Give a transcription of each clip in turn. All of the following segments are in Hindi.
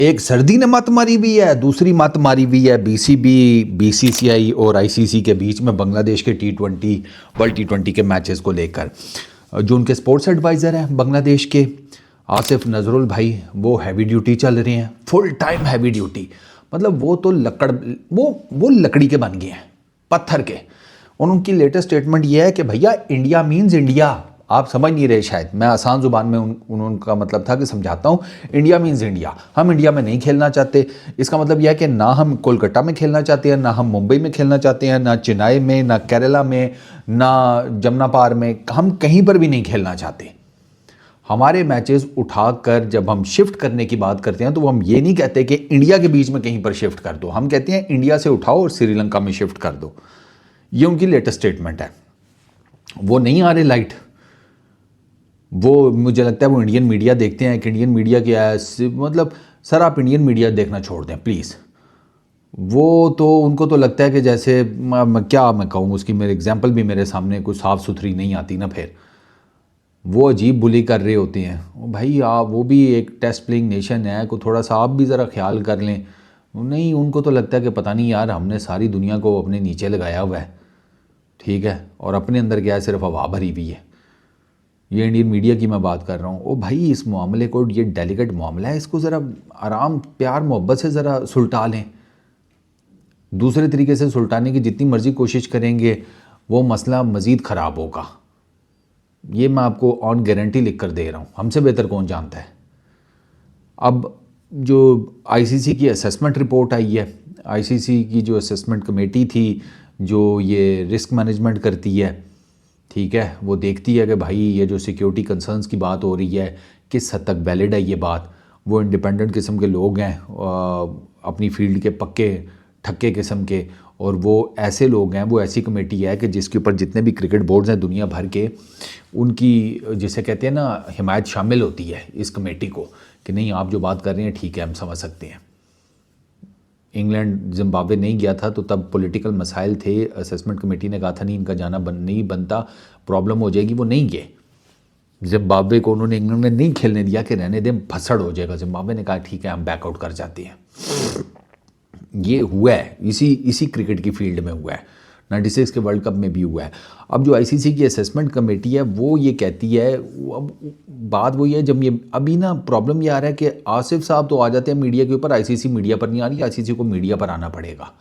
एक सर्दी ने मत मारी हुई है, दूसरी मत मारी हुई है बीसीबी, बीसीसीआई और आईसीसी के बीच में बांग्लादेश के टी20 वर्ल्ड टी20 के मैचेस को लेकर। जो उनके स्पोर्ट्स एडवाइज़र हैं बांग्लादेश के आसिफ नजरुल भाई, वो हैवी ड्यूटी चल रहे हैं, फुल टाइम हैवी ड्यूटी। मतलब वो तो वो लकड़ी के बन गए हैं, पत्थर के। और उनकी लेटेस्ट स्टेटमेंट ये है कि भैया इंडिया मीन्स इंडिया। आप समझ नहीं रहे शायद, मैं आसान ज़ुबान में उनका मतलब था कि समझाता हूँ। इंडिया मीन्स इंडिया, हम इंडिया में नहीं खेलना चाहते। इसका मतलब यह है कि ना हम कोलकाता में खेलना चाहते हैं, ना हम मुंबई में खेलना चाहते हैं, ना चेन्नई में, ना केरला में, ना जमनापार में, हम कहीं पर भी नहीं खेलना चाहते। हमारे मैचेस उठाकर जब हम शिफ्ट करने की बात करते हैं तो हम ये नहीं कहते कि इंडिया के बीच में कहीं पर शिफ्ट कर दो, हम कहते हैं इंडिया से उठाओ और श्रीलंका में शिफ्ट कर दो। ये उनकी लेटेस्ट स्टेटमेंट है। वो नहीं आ रहे लाइट, वो मुझे लगता है वो इंडियन मीडिया देखते हैं कि इंडियन मीडिया क्या है। मतलब सर आप इंडियन मीडिया देखना छोड़ दें प्लीज़। वो तो उनको तो लगता है कि जैसे क्या मैं कहूँ, उसकी मेरे एग्जांपल भी मेरे सामने कुछ साफ़ सुथरी नहीं आती ना, फिर वो अजीब बुली कर रहे होते हैं। भाई आप, वो भी एक टेस्ट प्लेइंग नेशन है, को थोड़ा सा आप भी ज़रा ख्याल कर लें। नहीं, उनको तो लगता है कि पता नहीं यार, हमने सारी दुनिया को अपने नीचे लगाया हुआ है, ठीक है, और अपने अंदर क्या है, सिर्फ हवा भरी हुई है। ये इंडियन मीडिया की मैं बात कर रहा हूँ। ओ भाई, इस मामले को, ये डेलिकेट मामला है, इसको ज़रा आराम प्यार मोहब्बत से ज़रा सुलटा लें। दूसरे तरीके से सुलटाने की जितनी मर्ज़ी कोशिश करेंगे वो मसला मज़ीद ख़राब होगा। ये मैं आपको ऑन गारंटी लिख कर दे रहा हूँ, हमसे बेहतर कौन जानता है। अब जो आईसीसी की असेसमेंट रिपोर्ट आई है, आईसीसी की जो असेसमेंट कमेटी थी जो ये रिस्क मैनेजमेंट करती है, ठीक है, वो देखती है कि भाई ये जो सिक्योरिटी कंसर्न्स की बात हो रही है किस हद तक वैलिड है ये बात। वो इंडिपेंडेंट किस्म के लोग हैं, अपनी फील्ड के पक्के ठक्के किस्म के, और वो ऐसे लोग हैं, वो ऐसी कमेटी है कि जिसके ऊपर जितने भी क्रिकेट बोर्ड्स हैं दुनिया भर के, उनकी जिसे कहते हैं ना हिमायत शामिल होती है इस कमेटी को, कि नहीं आप जो बात कर रहे हैं ठीक है, हम समझ सकते हैं। इंग्लैंड जिम्बाब्वे नहीं गया था तो तब पॉलिटिकल मसाइल थे, असेसमेंट कमेटी ने कहा था नहीं इनका जाना नहीं बनता, प्रॉब्लम हो जाएगी, वो नहीं गए। जिम्बाब्वे को उन्होंने, इंग्लैंड ने नहीं खेलने दिया कि रहने दें, फसड़ हो जाएगा। जिम्बाब्वे ने कहा ठीक है हम बैकआउट कर जाते हैं। ये हुआ है, इसी क्रिकेट की फील्ड में हुआ है, 96 के वर्ल्ड कप में भी हुआ है। अब जो आईसीसी की असेसमेंट कमेटी है वो ये कहती है, अब बात वही है, जब ये अभी ना प्रॉब्लम ये आ रहा है कि आसिफ साहब तो आ जाते हैं मीडिया के ऊपर, आईसीसी मीडिया पर नहीं आ रही। आईसीसी को मीडिया पर आना पड़ेगा,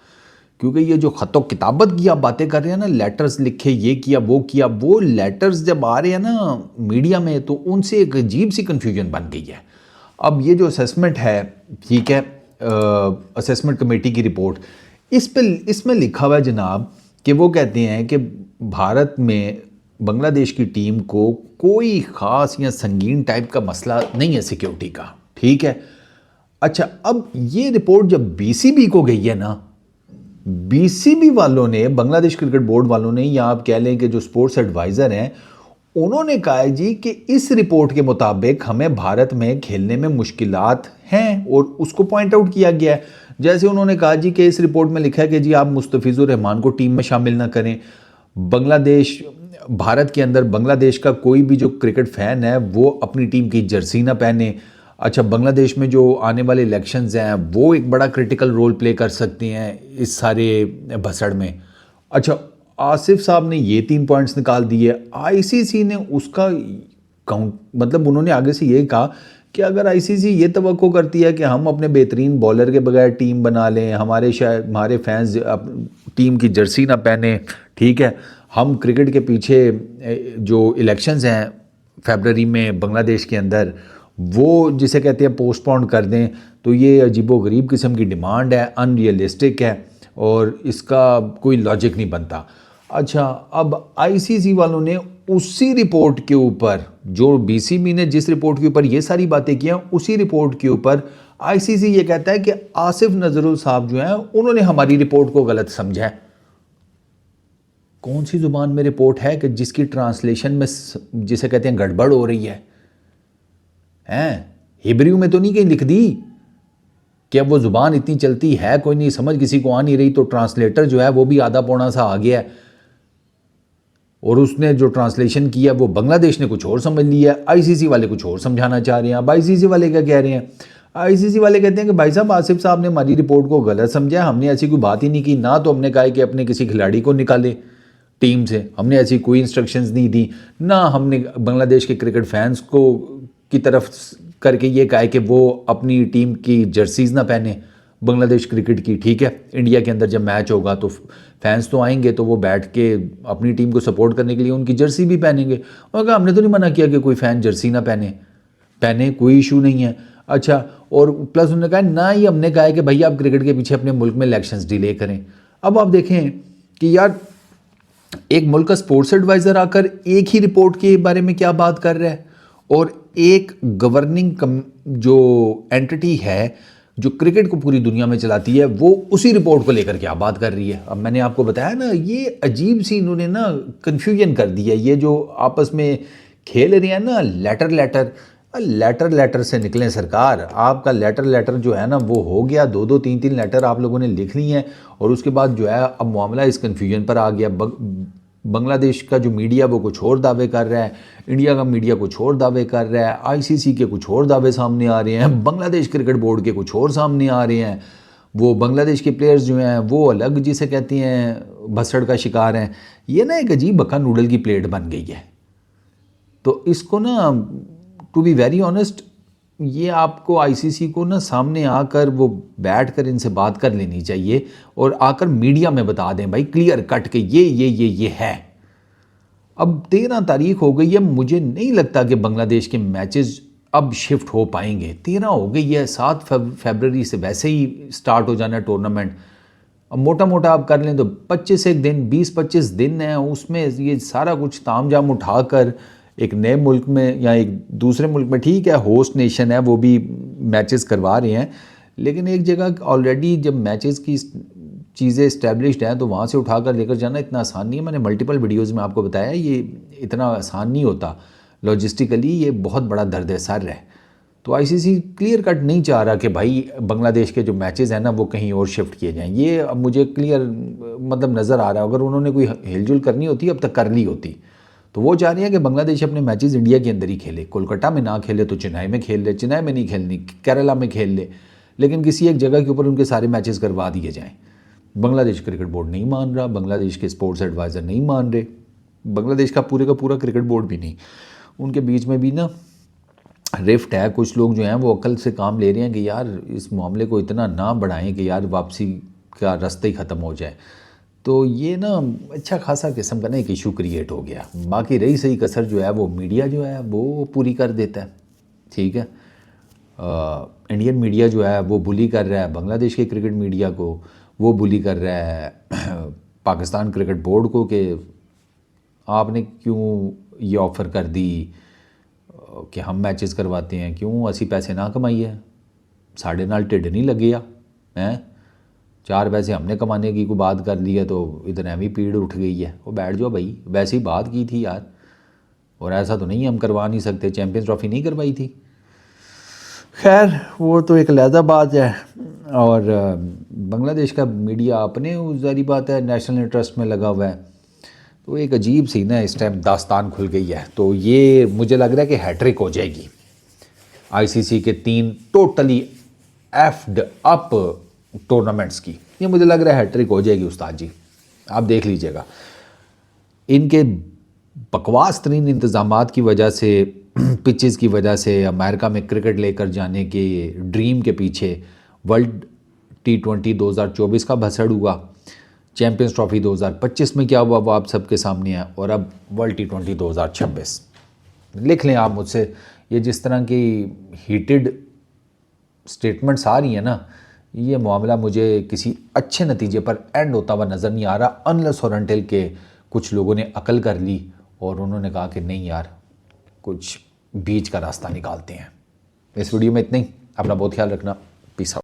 क्योंकि ये जो ख़तो किताबत की आप बातें कर रहे हैं ना, लेटर्स लिखे, ये किया वो किया, वो लेटर्स जब आ रहे हैं ना मीडिया में तो उनसे एक अजीब सी कन्फ्यूजन बन गई है। अब ये जो असेसमेंट है, ठीक है, असेसमेंट कमेटी की रिपोर्ट, इसमें लिखा हुआ है जनाब कि वो कहते हैं कि भारत में बांग्लादेश की टीम को कोई ख़ास या संगीन टाइप का मसला नहीं है सिक्योरिटी का, ठीक है। अच्छा, अब ये रिपोर्ट जब बीसीबी को गई है ना, बीसीबी वालों ने, बांग्लादेश क्रिकेट बोर्ड वालों ने, या आप कह लें कि जो स्पोर्ट्स एडवाइज़र हैं, उन्होंने कहा है जी कि इस रिपोर्ट के मुताबिक हमें भारत में खेलने में मुश्किलात हैं, और उसको पॉइंट आउट किया गया है। जैसे उन्होंने कहा जी कि इस रिपोर्ट में लिखा है कि जी आप मुस्तफिजुर रहमान को टीम में शामिल ना करें। बांग्लादेश, भारत के अंदर बांग्लादेश का कोई भी जो क्रिकेट फ़ैन है वो अपनी टीम की जर्सी ना पहने। अच्छा, बांग्लादेश में जो आने वाले इलेक्शंस हैं वो एक बड़ा क्रिटिकल रोल प्ले कर सकते हैं इस सारे भसड़ में। अच्छा, आसिफ साहब ने ये 3 पॉइंट्स निकाल दिए। आईसीसी ने उसका काउंट, मतलब उन्होंने आगे से ये कहा कि अगर आईसीसी ये तवक्को करती है कि हम अपने बेहतरीन बॉलर के बगैर टीम बना लें, हमारे फैंस टीम की जर्सी ना पहने, ठीक है, हम क्रिकेट के पीछे जो इलेक्शंस हैं फरवरी में बांग्लादेश के अंदर, वो जिसे कहते हैं पोस्टपोन कर दें, तो ये अजीबोगरीब किस्म की डिमांड है, अनरियलिस्टिक है, और इसका कोई लॉजिक नहीं बनता। अच्छा, अब आईसीसी वालों ने उसी रिपोर्ट के ऊपर, जो बीसीबी ने जिस रिपोर्ट के ऊपर ये सारी बातें की हैं, उसी रिपोर्ट के ऊपर आईसीसी ये कहता है कि आसिफ नजरुल साहब जो हैं उन्होंने हमारी रिपोर्ट को गलत समझा है। कौन सी जुबान में रिपोर्ट है कि जिसकी ट्रांसलेशन में जिसे कहते हैं गड़बड़ हो रही है? हिब्रू में तो नहीं कहीं लिख दी कि अब वो जुबान इतनी चलती है, कोई नहीं, समझ किसी को आ नहीं रही, तो ट्रांसलेटर जो है वो भी आधा पौना सा आ गया है, और उसने जो ट्रांसलेशन किया वो बांग्लादेश ने कुछ और समझ लिया, आईसीसी वाले कुछ और समझाना चाह रहे हैं। अब आईसीसी वाले क्या कह रहे हैं? आईसीसी वाले कहते हैं कि भाई साहब आसिफ साहब ने हमारी रिपोर्ट को गलत समझा, हमने ऐसी कोई बात ही नहीं की, ना तो हमने कहा कि अपने किसी खिलाड़ी को निकाले टीम से, हमने ऐसी कोई इंस्ट्रक्शंस नहीं दी, ना हमने बांग्लादेश के क्रिकेट फैंस को की तरफ करके ये कहा कि वो अपनी टीम की जर्सीज़ ना पहने बांग्लादेश क्रिकेट की। ठीक है, इंडिया के अंदर जब मैच होगा तो फैंस तो आएंगे, तो वो बैठ के अपनी टीम को सपोर्ट करने के लिए उनकी जर्सी भी पहनेंगे। और कहा हमने तो नहीं मना किया कि कोई फ़ैन जर्सी ना पहने, कोई इशू नहीं है। अच्छा, और प्लस उन्होंने कहा ना ही हमने कहा है कि भैया आप क्रिकेट के पीछे अपने मुल्क में इलेक्शंस डिले करें। अब आप देखें कि यार एक मुल्क का स्पोर्ट्स एडवाइज़र आकर एक ही रिपोर्ट के बारे में क्या बात कर रहा है, और एक गवर्निंग जो एंटिटी है जो क्रिकेट को पूरी दुनिया में चलाती है, वो उसी रिपोर्ट को लेकर क्या बात कर रही है। अब मैंने आपको बताया ना, ये अजीब सी इन्होंने ना कन्फ्यूजन कर दी है। ये जो आपस में खेल रहे हैं ना लेटर से निकलें सरकार। आपका लेटर जो है ना वो हो गया, 2-2 3-3 लेटर आप लोगों ने लिख ली हैं, और उसके बाद जो है अब मामला इस कन्फ्यूजन पर आ गया। बांग्लादेश का जो मीडिया वो कुछ और दावे कर रहा है, इंडिया का मीडिया कुछ और दावे कर रहा है, आईसीसी के कुछ और दावे सामने आ रहे हैं, बांग्लादेश क्रिकेट बोर्ड के कुछ और सामने आ रहे हैं। वो बांग्लादेश के प्लेयर्स जो हैं वो अलग जिसे कहती हैं भसड़ का शिकार हैं। ये ना एक अजीब बक्का नूडल की प्लेट बन गई है। तो इसको ना टू बी वेरी ऑनेस्ट, ये आपको आईसीसी को ना सामने आकर वो बैठ कर इनसे बात कर लेनी चाहिए, और आकर मीडिया में बता दें भाई क्लियर कट के ये है। अब 13 तारीख हो गई है, मुझे नहीं लगता कि बांग्लादेश के मैचेस अब शिफ्ट हो पाएंगे। 13 हो गई है, 7 फरवरी से वैसे ही स्टार्ट हो जाना है टूर्नामेंट। अब मोटा मोटा आप कर लें तो 25 एक दिन, 20-25 दिन है, उसमें ये सारा कुछ तामझाम उठाकर एक नए मुल्क में या एक दूसरे मुल्क में, ठीक है होस्ट नेशन है वो भी मैचेस करवा रहे हैं, लेकिन एक जगह ऑलरेडी जब मैचेस की चीज़ें इस्टेब्लिश्ड हैं तो वहाँ से उठा कर लेकर जाना इतना आसान नहीं है। मैंने मल्टीपल वीडियोज़ में आपको बताया ये इतना आसान नहीं होता, लॉजिस्टिकली ये बहुत बड़ा दर्द सर है। तो आईसीसी क्लियर कट नहीं चाह रहा कि भाई बांग्लादेश के जो मैचेस हैं ना वो कहीं और शिफ्ट किए जाएँ। ये अब मुझे क्लियर मतलब नज़र आ रहा है, अगर उन्होंने कोई हिलजुल करनी होती अब तक कर ली होती। तो वो चाह रही है कि बांग्लादेश अपने मैचेस इंडिया के अंदर ही खेले, कोलकाता में ना खेले तो चेन्नई में खेल ले, चेन्नई में नहीं खेलनी केरला में खेल ले, लेकिन किसी एक जगह के ऊपर उनके सारे मैचेस करवा दिए जाएं। बांग्लादेश क्रिकेट बोर्ड नहीं मान रहा, बांग्लादेश के स्पोर्ट्स एडवाइज़र नहीं मान रहे, बांग्लादेश का पूरा क्रिकेट बोर्ड भी नहीं। उनके बीच में भी ना रिफ्ट है। कुछ लोग जो हैं वो अकल से काम ले रहे हैं कि यार इस मामले को इतना ना बढ़ाएं कि यार वापसी का रास्ता ही ख़त्म हो जाए। तो ये ना अच्छा खासा किस्म का ना एक इशू क्रिएट हो गया। बाकी रही सही कसर जो है वो मीडिया जो है वो पूरी कर देता है। ठीक है, इंडियन मीडिया जो है वो बुली कर रहा है बांग्लादेश के क्रिकेट मीडिया को, वो बुली कर रहा है पाकिस्तान क्रिकेट बोर्ड को कि आपने क्यों ये ऑफ़र कर दी कि हम मैचेस करवाते हैं, क्यों असी पैसे ना कमाइए, साढ़े नाल ढिड नहीं लगे हैं, 4 पैसे हमने कमाने की कोई बात कर ली है तो इधर एवं पीड़ उठ गई है। वो बैठ जाओ भाई, वैसे ही बात की थी यार, और ऐसा तो नहीं हम करवा नहीं सकते, चैम्पियंस ट्रॉफी नहीं करवाई थी। खैर वो तो एक अलहदा बात है। और बांग्लादेश का मीडिया अपने ज़ाहिर बात है नेशनल इंटरेस्ट में लगा हुआ है, तो एक अजीब सी ना इस टाइम दास्तान खुल गई है। तो ये मुझे लग रहा है कि हैट्रिक हो जाएगी आईसीसी के 3 टोटली एफ्ड अप टूर्नामेंट्स की। ये मुझे लग रहा है हैट्रिक हो जाएगी उस्ताद जी, आप देख लीजिएगा। इनके बकवास तरीन इंतज़ामात की वजह से, पिचेस की वजह से, अमेरिका में क्रिकेट लेकर जाने के ड्रीम के पीछे वर्ल्ड T20 2024 का भसड़ हुआ, चैम्पियंस ट्रॉफी 2025 में क्या हुआ वो आप सबके सामने है, और अब वर्ल्ड T20 2026। लिख लें आप मुझसे, ये जिस तरह की हीटेड स्टेटमेंट्स आ रही हैं ना, ये मामला मुझे किसी अच्छे नतीजे पर एंड होता हुआ नज़र नहीं आ रहा, अनलेस और अनटिल के कुछ लोगों ने अकल कर ली और उन्होंने कहा कि नहीं यार कुछ बीच का रास्ता निकालते हैं। इस वीडियो में इतना ही, अपना बहुत ख्याल रखना, पीस आउट।